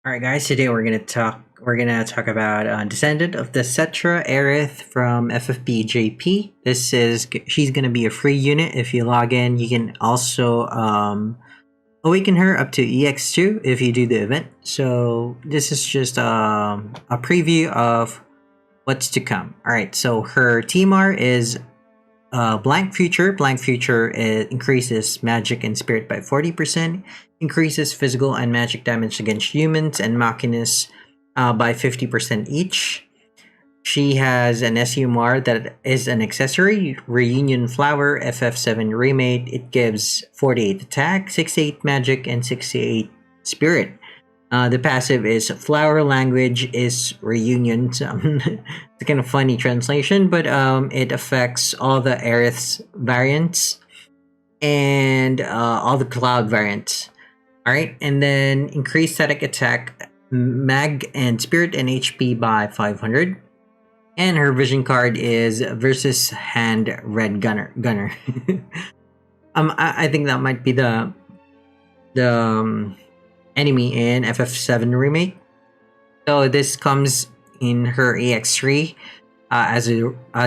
All right, guys. Today we're gonna talk about Descendant of the Cetra Aerith from FFB JP. She's gonna be a free unit. If you log in, you can also awaken her up to EX2 if you do the event. So this is just a preview of what's to come. All right. So her TMR is Blank Future. Blank Future increases magic and spirit by 40%, increases physical and magic damage against humans and machinas by 50% each. She has an SUMR that is an accessory, Reunion Flower FF7 Remade. It gives 48 attack, 68 magic, and 68 spirit. The passive is Flower Language is Reunion. It's a kind of funny translation, but it affects all the Aerith's variants and all the Cloud variants. Alright, and then increase static attack, mag, and spirit and HP by 500. And her vision card is versus hand red gunner. I think that might be the enemy in FF7 remake. So this comes in her EX3 as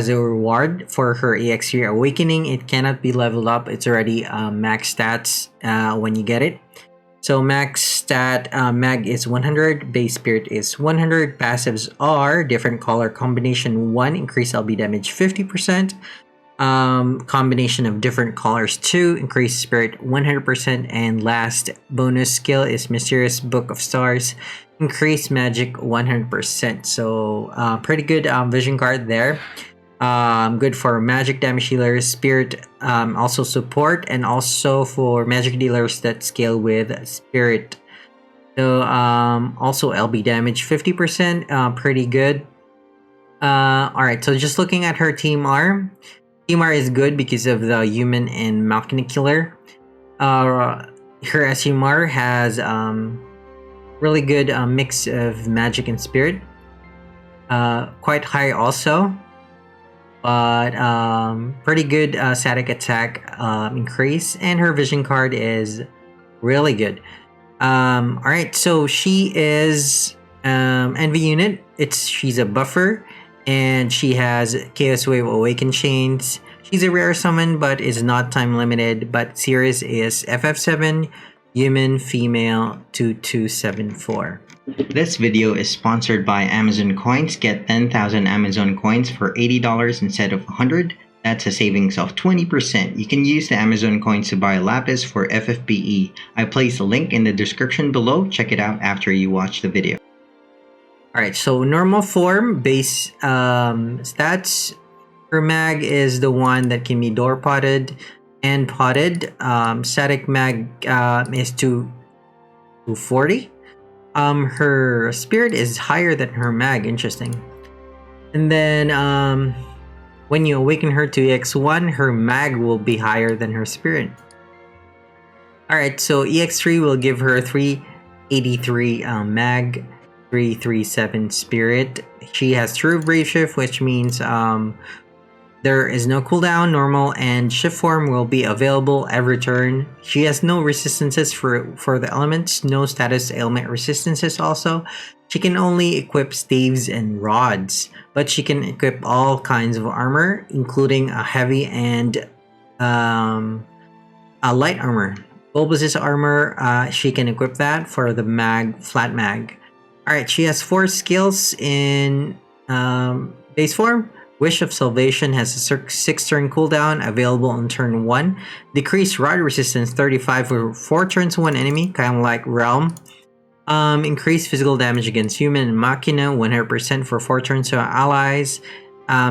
a reward for her EX3 awakening. It cannot be leveled up. It's already max stats when you get it. So max stat mag is 100, base spirit is 100. Passives are different color combination 1, increase LB damage 50%. Combination of different colors 2, increase spirit 100%, and last bonus skill is Mysterious Book of Stars, increase magic 100%. So pretty good vision card there. Good for magic damage healers, spirit, also support, and also for magic dealers that scale with spirit. So also LB damage 50%, pretty good. Alright, so just looking at her TMR. TMR is good because of the human and machina killer. Her SUMR has really good mix of magic and spirit. Quite high also, but pretty good static attack increase, and her vision card is really good. Alright, so she is Envy unit. She's a buffer. And she has Chaos Wave Awaken Chains. She's a rare summon, but is not time limited. But series is FF7, Human, Female, 2274. This video is sponsored by Amazon Coins. Get 10,000 Amazon Coins for $80 instead of $100. That's a savings of 20%. You can use the Amazon Coins to buy Lapis for FFBE. I place a link in the description below. Check it out after you watch the video. Alright, so normal form, base stats. Her mag is the one that can be door potted and potted. Static mag is 240. Her spirit is higher than her mag, interesting. And then when you awaken her to EX1, her mag will be higher than her spirit. Alright, so EX3 will give her 383 mag. 337 spirit. She has true brave shift, which means there is no cooldown. Normal and shift form will be available every turn. She has no resistances for the elements, no status ailment resistances also. She can only equip staves and rods, but she can equip all kinds of armor, including a heavy and a light armor. Bulbous armor, she can equip that for the mag, flat mag. Alright, she has 4 skills in base form. Wish of Salvation has a 6 turn cooldown, available on turn 1. Decrease rod resistance 35 for 4 turns to one enemy, kind of like Realm. Increase physical damage against human and machina 100% for 4 turns to allies.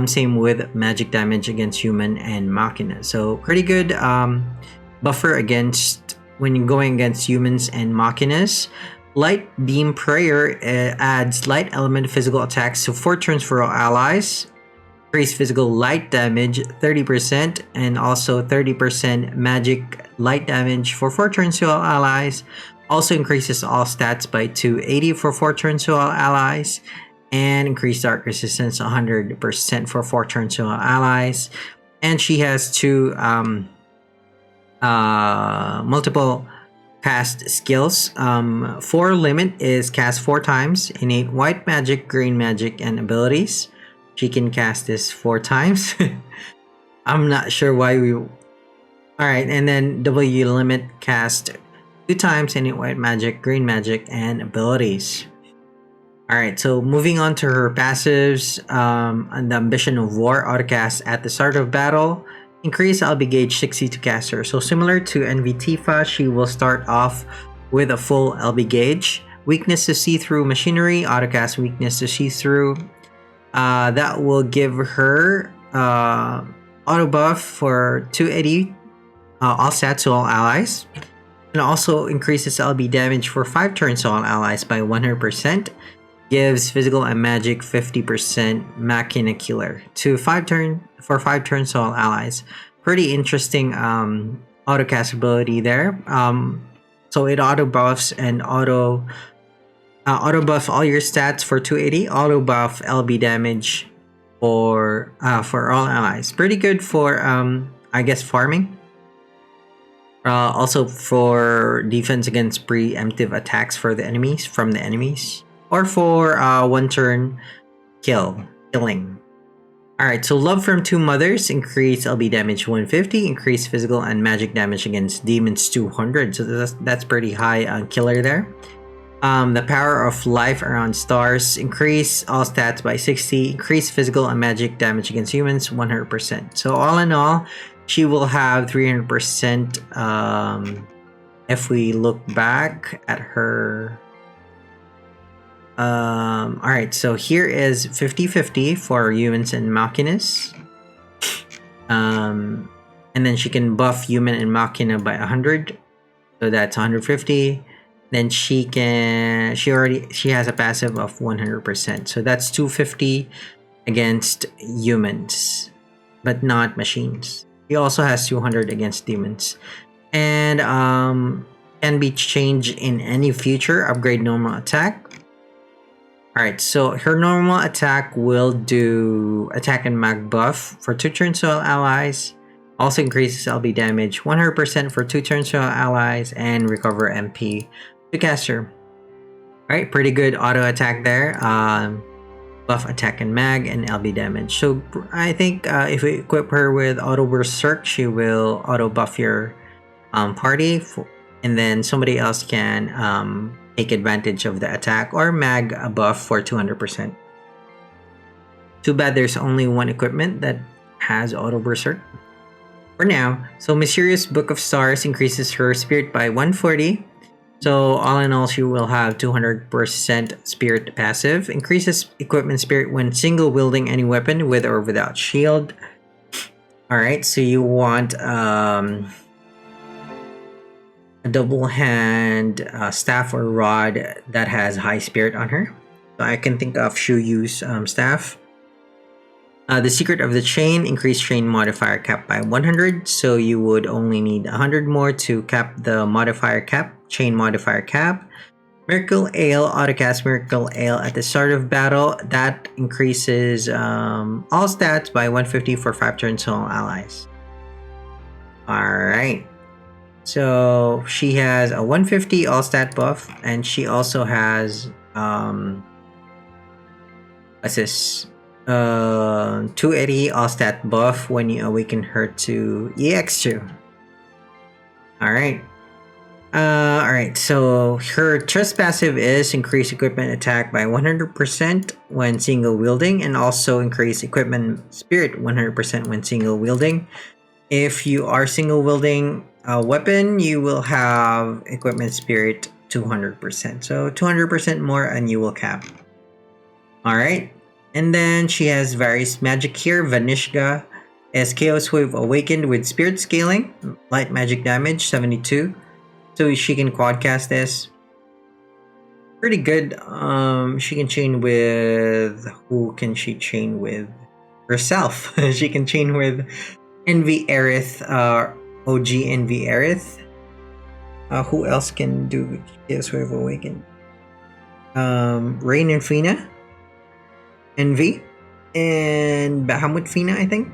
Same with magic damage against human and machina. So pretty good buffer against when you're going against humans and machinas. Light Beam Prayer adds light element physical attacks to 4 turns for all allies. Increase physical light damage 30% and also 30% magic light damage for 4 turns to all allies. Also increases all stats by 280 for 4 turns to all allies. And increase dark resistance 100% for 4 turns to all allies. And she has 2 multiple past skills. 4 limit is cast 4 times. Innate white magic, green magic, and abilities. She can cast this 4 times. I'm not sure why we. Alright, and then W limit cast 2 times. Innate white magic, green magic, and abilities. Alright, so moving on to her passives. And the Ambition of War autocast at the start of battle. Increase LB gauge 60 to caster. So similar to NV Tifa, she will start off with a full LB gauge. Weakness to see-through machinery, autocast weakness to see-through. That will give her auto buff for 280 all stats to all allies. And also increases LB damage for 5 turns to all allies by 100%. Gives physical and magic 50% Machina Killer to 5 turns to all allies. Pretty interesting autocast ability there. So it auto buffs and auto buff all your stats for 280. Auto buff LB damage for all allies. Pretty good for I guess farming. Also for defense against preemptive attacks for the enemies from the enemies. Or for 1 turn killing. Alright, so Love from Two Mothers, increase LB damage 150, increase physical and magic damage against demons 200. So that's pretty high on killer there. The Power of Life around stars, increase all stats by 60, increase physical and magic damage against humans 100%. So all in all, she will have 300% if we look back at her. Alright, so here is 50-50 for humans and machinas. And then she can buff human and machina by 100. So that's 150. Then she has a passive of 100%. So that's 250 against humans, but not machines. She also has 200 against demons. And can be changed in any future. Upgrade normal attack. Alright, so her normal attack will do attack and mag buff for 2 turns to all allies. Also increases LB damage 100% for 2 turns to all allies and recover MP to caster. Alright, pretty good auto attack there. Buff attack and mag and LB damage. So I think if we equip her with auto berserk, she will auto buff your party, and then somebody else can take advantage of the attack or mag a buff for 200%. Too bad there's only one equipment that has auto berserk for now. So Mysterious Book of Stars increases her spirit by 140. So all in all, she will have 200% spirit passive. Increases equipment spirit when single wielding any weapon with or without shield. Alright, so you want a double hand staff or rod that has high spirit on her. So I can think of Shuyu's staff. The Secret of the Chain, increase chain modifier cap by 100. So you would only need 100 more to cap the modifier cap, chain modifier cap. Miracle Ale, autocast Miracle Ale at the start of battle. That increases all stats by 150 for 5 turns to all allies. Alright. So she has a 150 all stat buff, and she also has what's this? 280 all stat buff when you awaken her to EX2. Alright. Alright, so her trust passive is increase equipment attack by 100% when single wielding, and also increase equipment spirit 100% when single wielding. If you are single wielding a weapon, you will have equipment spirit 200%. So 200% more and you will cap. Alright. And then she has various magic here. Vanishka is Chaos Wave Awakened with Spirit Scaling. Light magic damage 72. So she can quadcast this. Pretty good. She can chain with... Who can she chain with? Herself. She can chain with Ffbe Aerith. OG Ffbe Aerith. Who else can do Chaos Wave Awakened? Rain and Fina. Envy. And Bahamut Fina, I think.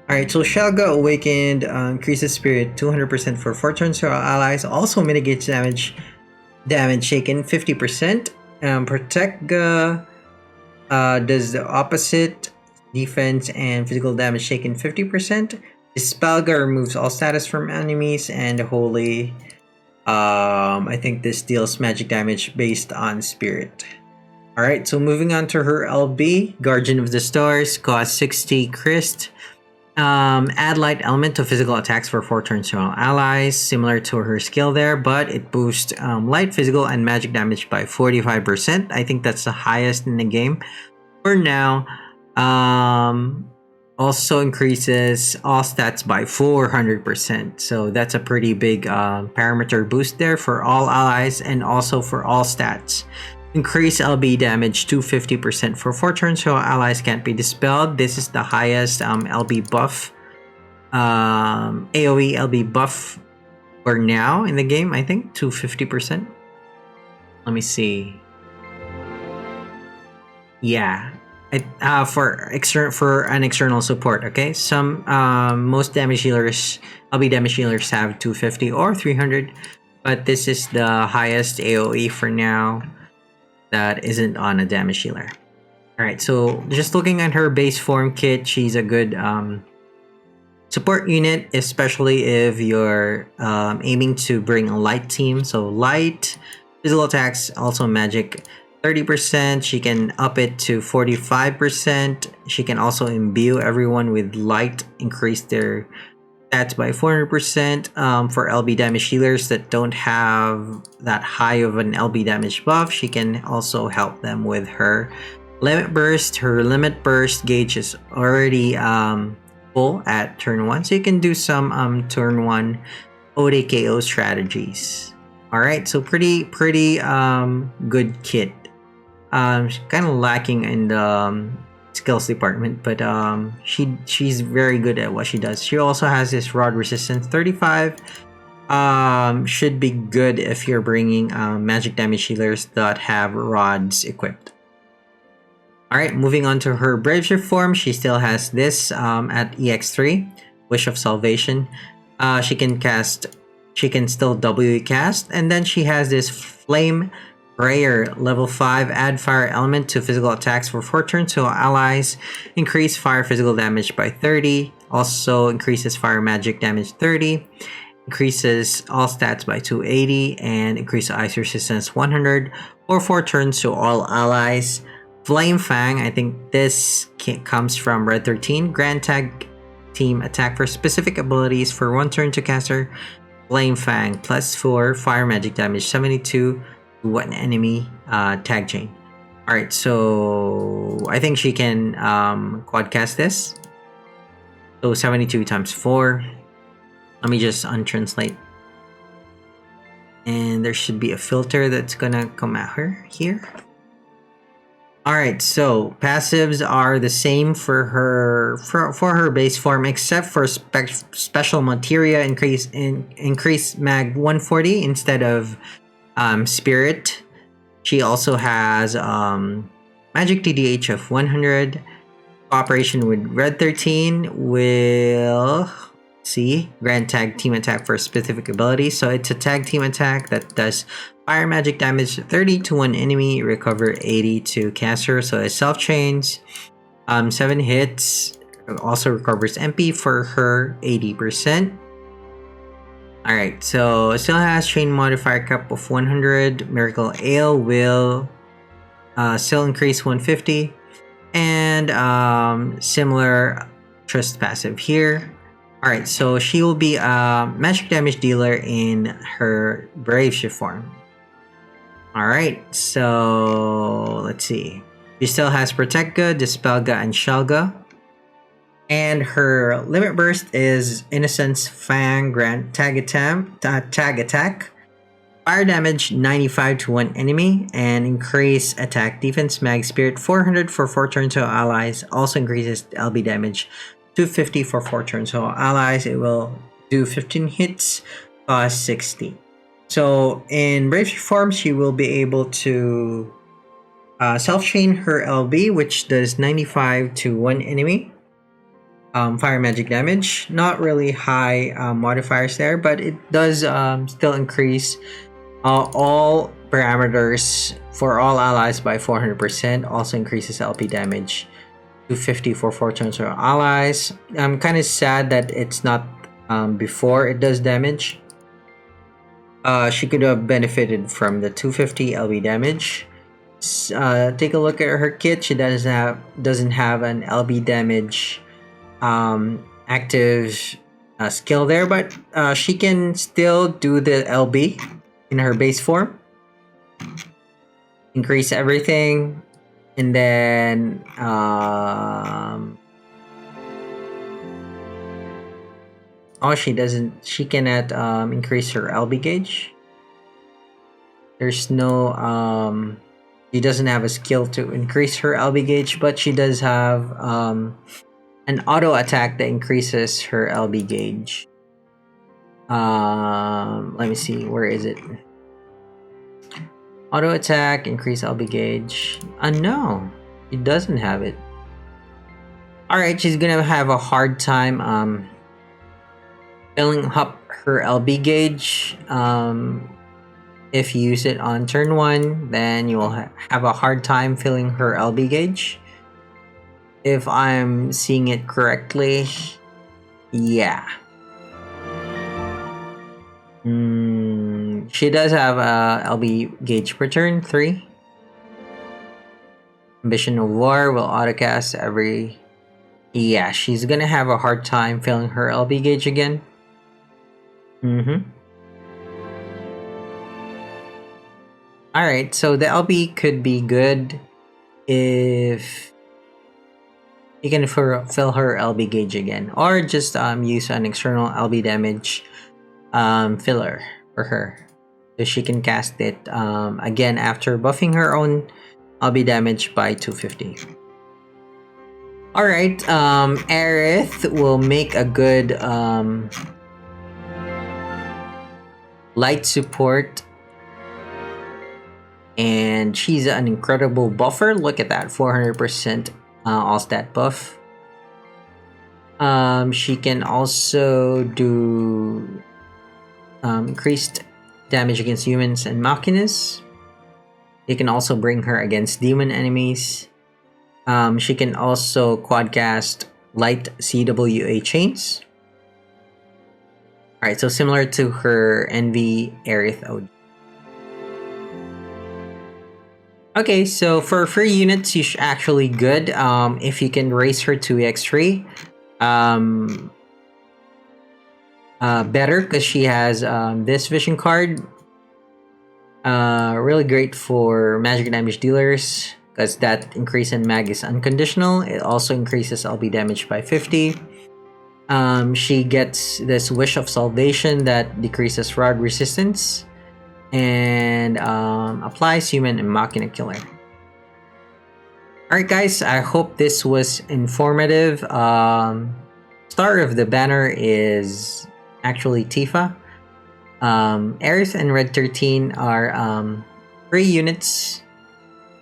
Alright, so Shelga Awakened increases spirit 200% for 4 turns to our allies, also mitigates damage taken 50%. Protect does the opposite, defense and physical damage taken 50%. Dispelga removes all status from enemies, and Holy, I think this deals magic damage based on spirit. Alright, so moving on to her LB, Guardian of the Stars, cost 60 Christ. Add light element to physical attacks for 4 turns to all allies, similar to her skill there, but it boosts light, physical, and magic damage by 45%. I think that's the highest in the game for now. Also increases all stats by 400%. So that's a pretty big parameter boost there for all allies and also for all stats. Increase LB damage to 50% for 4 turns, so allies can't be dispelled. This is the highest LB buff, AoE LB buff for now in the game, I think, to 50%. Let me see. Yeah, for an external support. Okay, some most damage healers, LB damage healers have 250 or 300, but this is the highest AoE for now that isn't on a damage healer. Alright, so just looking at her base form kit, she's a good support unit, especially if you're aiming to bring a light team. So light, physical attacks, also magic 30%. She can up it to 45%. She can also imbue everyone with light, increase their stats by 400%. For LB damage healers that don't have that high of an LB damage buff, she can also help them with her limit burst. Her limit burst gauge is already full at turn 1, so you can do some turn 1 ODKO strategies. Alright, so pretty good kit. Kind of lacking in the skills department, but she's very good at what she does. She also has this rod resistance 35. Should be good if you're bringing magic damage healers that have rods equipped. Alright, moving on to her Brave Shift form. She still has this at EX3, Wish of Salvation. She can still W cast, and then she has this Flame Prayer, level 5, add fire element to physical attacks for 4 turns, so allies increase fire physical damage by 30, also increases fire magic damage 30, increases all stats by 280, and increases ice resistance 100 for 4 turns to all allies. Flame Fang, I think this comes from Red 13, grant tag team attack for specific abilities for 1 turn to caster. Flame Fang, plus 4 fire magic damage 72 one enemy tag chain. Alright, so I think she can quadcast this. So 72 times 4. Let me just untranslate. And there should be a filter that's gonna come at her here. Alright, so passives are the same for her base form, except for special materia increase mag 140 instead of spirit. She also has magic TDH of 100. Cooperation with Red 13 will grant tag team attack for specific abilities. So it's a tag team attack that does fire magic damage 30 to one enemy, recover 80 to caster. So it self chains 7 hits, also recovers MP for her 80%. Alright, so it still has Chain Modifier Cap of 100. Miracle Ale will still increase 150. And similar Trust passive here. Alright, so she will be a magic damage dealer in her Brave Shift form. Alright, so let's see. She still has Protectga, Dispelga, and Shelga. And her limit burst is Innocence, Fang, Grant, Tag Attack, Fire damage 95 to one enemy, and increase attack defense mag spirit 400 for 4 turns to allies. Also increases LB damage 250 for 4 turns to allies. It will do 15 hits, cost 60. So in Brave form, she will be able to self chain her LB, which does 95 to one enemy. fire magic damage. Not really high modifiers there, but it does still increase all parameters for all allies by 400%. Also increases LP damage 250 for 4 turns for allies. I'm kind of sad that it's not before it does damage. She could have benefited from the 250 LB damage. Take a look at her kit. She doesn't have an LB damage active skill there, but she can still do the LB in her base form. Increase everything, and then oh, she cannot increase her LB gauge. There's no she doesn't have a skill to increase her LB gauge, but she does have an auto attack that increases her LB gauge. Let me see, where is it? Auto attack, increase LB gauge. No, she doesn't have it. Alright, she's gonna have a hard time filling up her LB gauge. If you use it on turn 1, then you will have a hard time filling her LB gauge. If I'm seeing it correctly, yeah. She does have a LB gauge per turn, 3. Ambition of War will autocast every... Yeah, she's gonna have a hard time filling her LB gauge again. Alright, so the LB could be good if you can fill her LB gauge again, or just use an external LB damage filler for her, so she can cast it again after buffing her own LB damage by 250. Alright, Aerith will make a good light support, and she's an incredible buffer. Look at that, 400% all stat buff. She can also do increased damage against humans and machinas. You can also bring her against demon enemies. She can also quadcast light CWA chains. Alright, so similar to her Ffbe Aerith OG. Okay, so for free units, she's actually good. If you can raise her to X3, better, because she has this vision card. Really great for magic damage dealers, because that increase in mag is unconditional. It also increases LB damage by 50. She gets this Wish of Salvation that decreases rod resistance, and applies human and machina killer. Alright guys, I hope this was informative. Star of the banner is actually Tifa. Aerith and Red 13 are free units.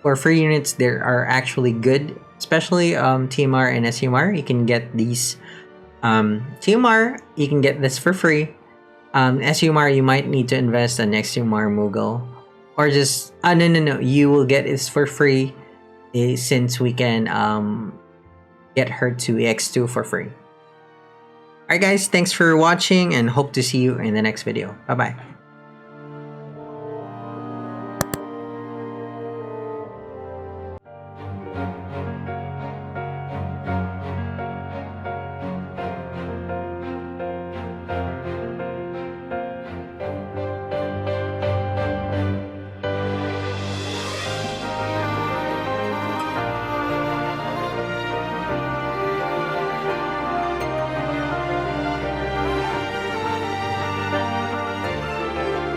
For free units, they are actually good, especially TMR and SUMR. You can get these. TMR, you can get this for free. SUMR, you might need to invest an SUMR Moogle, or just no, you will get this for free, since we can get her to X2 for free. Alright guys, thanks for watching, and hope to see you in the next video. Bye bye.